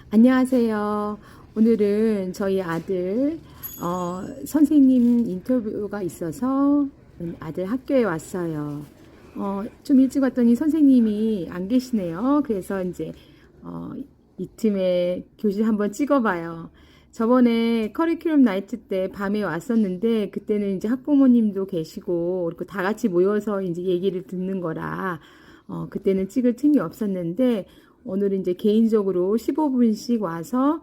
안녕하세요. 오늘은 저희 아들 선생님 인터뷰가 있어서 아들 학교에 왔어요. 좀 일찍 왔더니 선생님이 안 계시네요. 그래서 이제 이 틈에 교실 한번 찍어봐요. 저번에 커리큘럼 나이트 때 밤에 왔었는데 그때는 이제 학부모님도 계시고 그리고 다 같이 모여서 이제 얘기를 듣는 거라 그때는 찍을 틈이 없었는데 오늘은 이제 개인적으로 15분씩 와서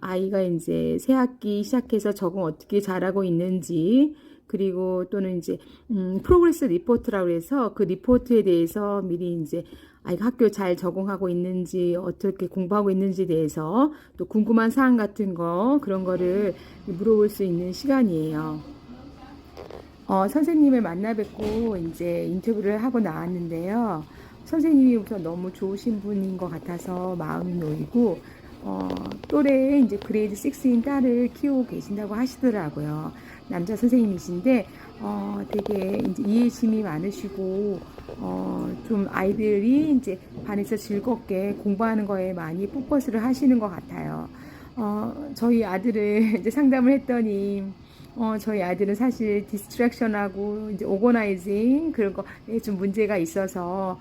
아이가 이제 새 학기 시작해서 적응 어떻게 잘하고 있는지 그리고 또는 이제 프로그레스 리포트라고 해서 그 리포트에 대해서 미리 이제 아이가 학교 잘 적응하고 있는지 어떻게 공부하고 있는지에 대해서 또 궁금한 사항 같은 거 그런 거를 물어볼 수 있는 시간이에요. 선생님을 만나 뵙고 이제 인터뷰를 하고 나왔는데요. 선생님이 우선 너무 좋으신 분인 것 같아서 마음이 놓이고, 또래에 이제 그레이드 6인 딸을 키우고 계신다고 하시더라고요. 남자 선생님이신데, 되게 이제 이해심이 많으시고, 좀 아이들이 이제 반에서 즐겁게 공부하는 거에 많이 포커스를 하시는 것 같아요. 저희 아들을 이제 상담을 했더니, 저희 아들은 사실 디스트랙션하고 이제 오거나이징 그런 거에 좀 문제가 있어서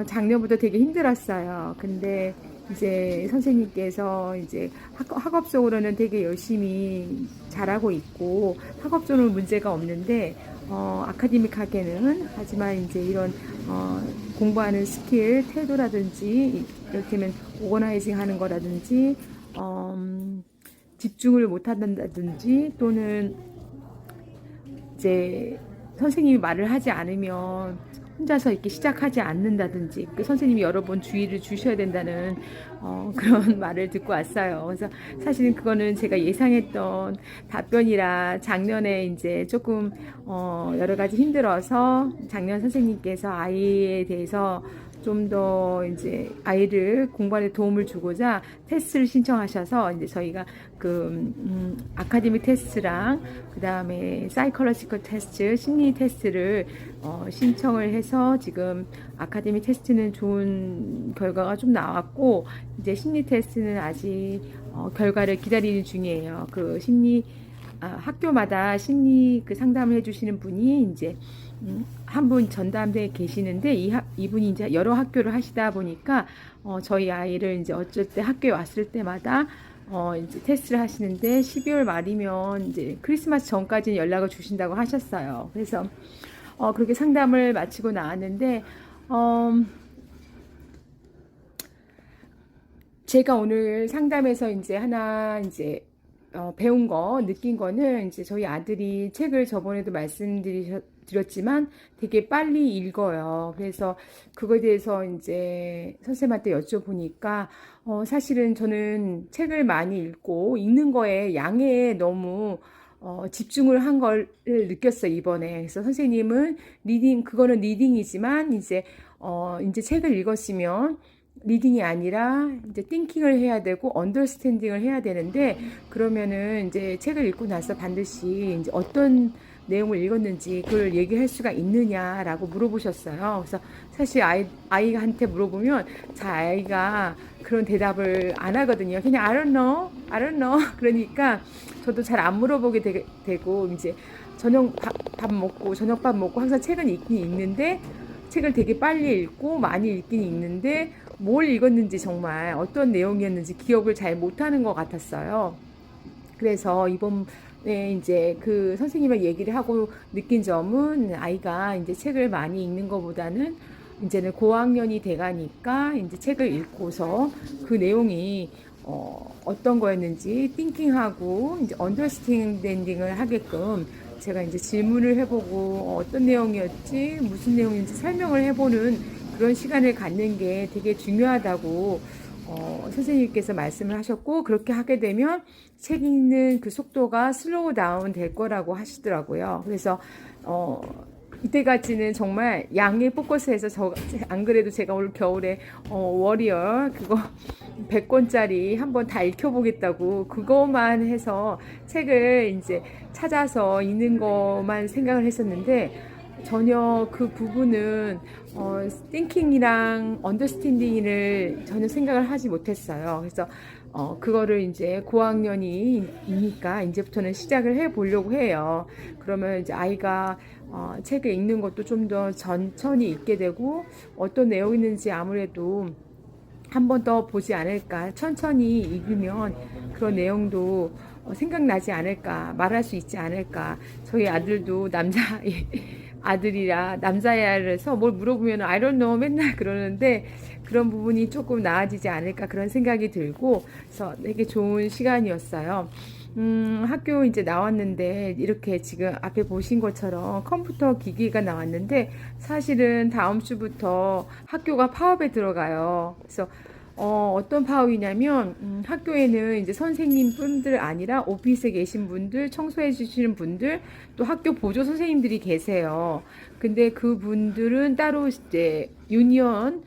작년부터 되게 힘들었어요. 근데 이제 선생님께서 이제 학업적으로는 되게 열심히 잘하고 있고 학업적으로는 문제가 없는데 아카데믹하게는 하지만 이제 이런 공부하는 스킬, 태도라든지 이를테면 오거나이징 하는 거라든지 집중을 못 한다든지 또는 이제 선생님이 말을 하지 않으면 혼자서 이렇게 시작하지 않는다든지 그 선생님이 여러 번 주의를 주셔야 된다는 그런 말을 듣고 왔어요. 그래서 사실은 그거는 제가 예상했던 답변이라 작년에 이제 조금 여러 가지 힘들어서 작년 선생님께서 아이에 대해서 좀 더 이제 아이를 공부하는 도움을 주고자 테스트를 신청하셔서 이제 저희가 그 아카데미 테스트랑 그 다음에 사이콜로지컬 테스트, 심리 테스트를 신청을 해서 지금 아카데미 테스트는 좋은 결과가 좀 나왔고 이제 심리 테스트는 아직 결과를 기다리는 중이에요. 그 심리 학교마다 심리 그 상담을 해주시는 분이 이제 한 분 전담대에 계시는데 이분이 이제 여러 학교를 하시다 보니까 저희 아이를 이제 어쩔 때 학교에 왔을 때마다 이제 테스트를 하시는데 12월 말이면 이제 크리스마스 전까지는 연락을 주신다고 하셨어요. 그래서 그렇게 상담을 마치고 나왔는데 제가 오늘 상담에서 이제 하나 이제 배운 거, 느낀 거는 이제 저희 아들이 책을 저번에도 말씀드렸지만 되게 빨리 읽어요. 그래서 그거에 대해서 이제 선생님한테 여쭤보니까 사실은 저는 책을 많이 읽고 읽는 거에 양에 너무 집중을 한 걸 느꼈어요, 이번에. 그래서 선생님은 그거는 리딩이지만 이제 책을 읽었으면 리딩이 아니라 이제 띵킹을 해야 되고 언더스탠딩을 해야 되는데 그러면은 이제 책을 읽고 나서 반드시 이제 어떤 내용을 읽었는지 그걸 얘기할 수가 있느냐라고 물어보셨어요. 그래서 사실 아이한테 물어보면 아이가 그런 대답을 안 하거든요. 그냥 I don't know, I don't know. 그러니까 저도 잘 안 물어보게 되고 이제 밥 먹고 저녁밥 먹고 항상 책은 읽긴 읽는데 책을 되게 빨리 읽고 많이 읽긴 읽는데 뭘 읽었는지 정말 어떤 내용이었는지 기억을 잘 못하는 것 같았어요. 그래서 이번에 이제 그 선생님과 얘기를 하고 느낀 점은 아이가 이제 책을 많이 읽는 것보다는 이제는 고학년이 돼가니까 이제 책을 읽고서 그 내용이 어떤 거였는지 띵킹하고 이제 언더스탠딩을 하게끔 제가 이제 질문을 해보고 어떤 내용이었지 무슨 내용인지 설명을 해보는 그런 시간을 갖는 게 되게 중요하다고 선생님께서 말씀을 하셨고 그렇게 하게 되면 책 읽는 그 속도가 슬로우 다운 될 거라고 하시더라고요. 그래서 이때까지는 정말 양에 포커스해서 안 그래도 제가 올 겨울에 워리어 그거 100권짜리 한번 다 읽혀보겠다고 그것만 해서 책을 이제 찾아서 읽는 것만 생각을 했었는데 전혀 그 부분은 띵킹이랑 언더스탠딩을 전혀 생각을 하지 못했어요. 그래서 그거를 이제 고학년이니까 이제부터는 시작을 해 보려고 해요. 그러면 이제 아이가 책을 읽는 것도 좀 더 천천히 읽게 되고 어떤 내용이 있는지 아무래도 한 번 더 보지 않을까. 천천히 읽으면 그런 내용도 생각나지 않을까. 말할 수 있지 않을까. 저희 아들도 남자 아들이라 남자야라서 뭘 물어보면 I don't know 맨날 그러는데 그런 부분이 조금 나아지지 않을까 그런 생각이 들고 그래서 되게 좋은 시간이었어요. 학교 이제 나왔는데 이렇게 지금 앞에 보신 것처럼 컴퓨터 기기가 나왔는데 사실은 다음 주부터 학교가 파업에 들어가요. 그래서 어떤 파업이냐면 학교에는 이제 선생님 분들 아니라 오피스에 계신 분들, 청소해 주시는 분들, 또 학교 보조 선생님들이 계세요. 근데 그 분들은 따로 이제 유니언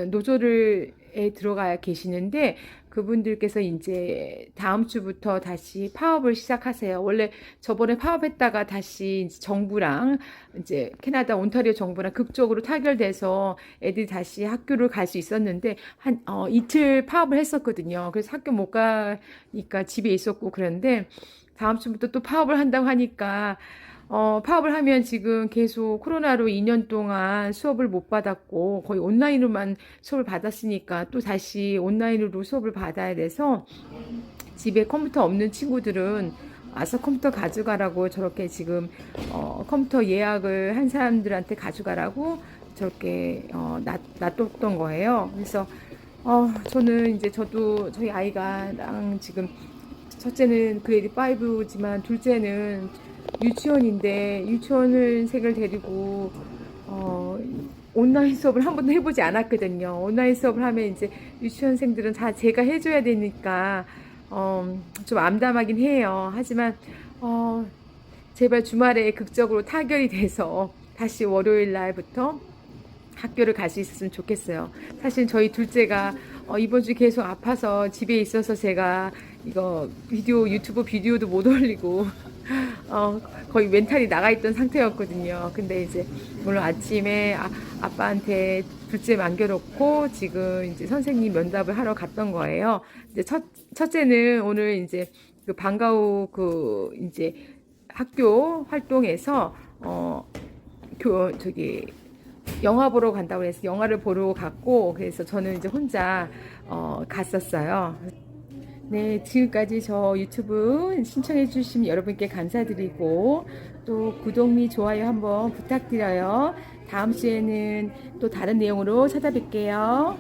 노조를 에 들어가 계시는데 그분들께서 이제 다음 주부터 다시 파업을 시작하세요. 원래 저번에 파업했다가 다시 이제 정부랑 이제 캐나다 온타리오 정부랑 극적으로 타결돼서 애들이 다시 학교를 갈 수 있었는데 한 이틀 파업을 했었거든요. 그래서 학교 못 가니까 집에 있었고 그런데 다음 주부터 또 파업을 한다고 하니까 파업을 하면 지금 계속 코로나로 2년 동안 수업을 못 받았고 거의 온라인으로만 수업을 받았으니까 또 다시 온라인으로 수업을 받아야 돼서 집에 컴퓨터 없는 친구들은 와서 컴퓨터 가져가라고 저렇게 지금 컴퓨터 예약을 한 사람들한테 가져가라고 저렇게 놔뒀던 거예요. 그래서 저는 이제 저도 저희 아이가랑 지금 첫째는 그레이드 5지만 둘째는 유치원인데 유치원을 색을 데리고 온라인 수업을 한 번도 해보지 않았거든요. 온라인 수업을 하면 이제 유치원생들은 다 제가 해줘야 되니까 좀 암담하긴 해요. 하지만 제발 주말에 극적으로 타결이 돼서 다시 월요일 날부터 학교를 갈 수 있었으면 좋겠어요. 사실 저희 둘째가 이번 주 계속 아파서 집에 있어서 제가 이거 유튜브 비디오도 못 올리고 거의 멘탈이 나가 있던 상태였거든요. 근데 이제 물론 아침에 아빠한테 둘째 남겨놓고 지금 이제 선생님 면담을 하러 갔던 거예요. 이제 첫째는 오늘 이제 그 방과후 그 이제 학교 활동에서 저기 영화 보러 간다고 해서 영화를 보러 갔고 그래서 저는 이제 혼자 갔었어요. 네, 지금까지 저 유튜브 신청해 주신 여러분께 감사드리고 또 구독 및 좋아요 한번 부탁드려요. 다음 주에는 또 다른 내용으로 찾아뵐게요.